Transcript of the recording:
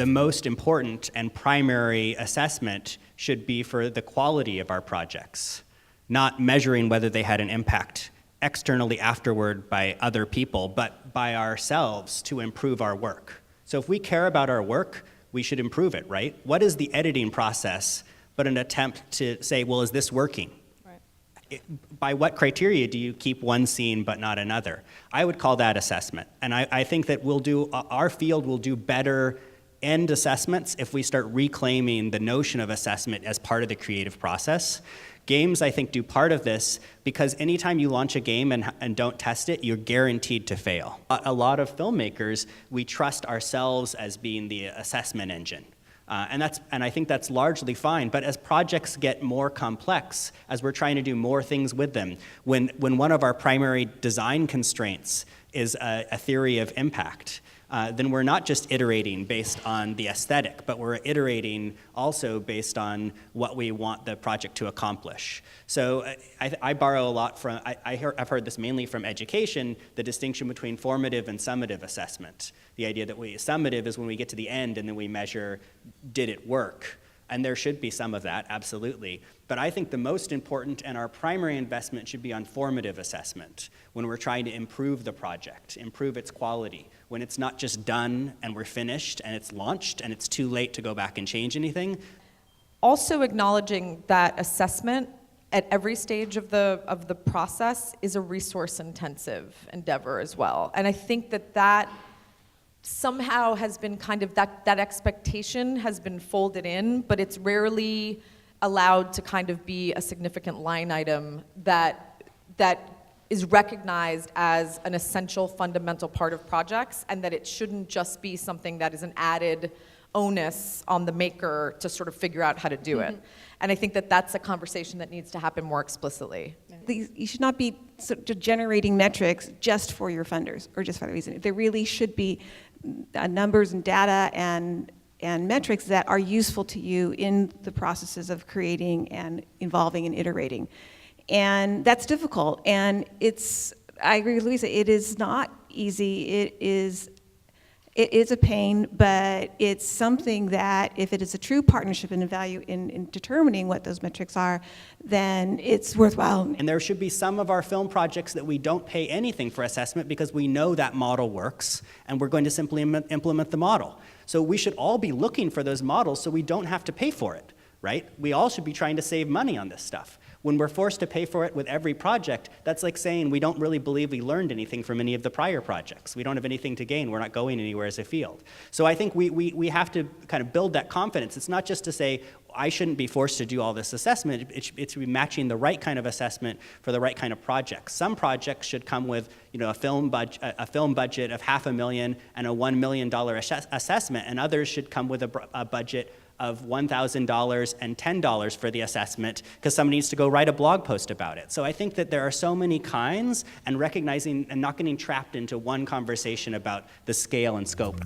the most important and primary assessment should be for the quality of our projects, not measuring whether they had an impact externally afterward by other people, but by ourselves to improve our work. So if we care about our work, we should improve it, right? What is the editing process but an attempt to say, well, is this working? By what criteria do you keep one scene but not another? I would call that assessment. And I think that our field will do better end assessments if we start reclaiming the notion of assessment as part of the creative process. Games, I think, do part of this because anytime you launch a game and don't test it, you're guaranteed to fail. A lot of filmmakers, we trust ourselves as being the assessment engine. And I think that's largely fine, but as projects get more complex, as we're trying to do more things with them, when one of our primary design constraints is a theory of impact, then we're not just iterating based on the aesthetic, but we're iterating also based on what we want the project to accomplish. So I borrow a lot from, I've heard this mainly from education, the distinction between formative and summative assessment. The idea that summative is when we get to the end and then we measure, did it work? And there should be some of that, absolutely. But I think the most important and our primary investment should be on formative assessment, when we're trying to improve the project, improve its quality, when it's not just done and we're finished and it's launched and it's too late to go back and change anything. Also acknowledging that assessment at every stage of the process is a resource-intensive endeavor as well. And I think that somehow has been kind of, that expectation has been folded in, but it's rarely allowed to kind of be a significant line item that is recognized as an essential fundamental part of projects, and that it shouldn't just be something that is an added onus on the maker to sort of figure out how to do it. And I think that that's a conversation that needs to happen more explicitly. You should not be generating metrics just for your funders or just for the reason. There really should be numbers and data and metrics that are useful to you in the processes of creating and evolving and iterating. And that's difficult. And I agree with Luisa, it is not easy. It is a pain, but it's something that if it is a true partnership and a value in determining what those metrics are, then it's worthwhile. And there should be some of our film projects that we don't pay anything for assessment because we know that model works and we're going to simply implement the model. So we should all be looking for those models so we don't have to pay for it, right? We all should be trying to save money on this stuff. When we're forced to pay for it with every project, that's like saying we don't really believe we learned anything from any of the prior projects. We don't have anything to gain. We're not going anywhere as a field. So I think we have to kind of build that confidence. It's not just to say, I shouldn't be forced to do all this assessment. It's matching the right kind of assessment for the right kind of project. Some projects should come with a film budget of $500,000 and a $1 million assessment, and others should come with a budget of $1,000 and $10 for the assessment because somebody needs to go write a blog post about it. So I think that there are so many kinds, and recognizing and not getting trapped into one conversation about the scale and scope.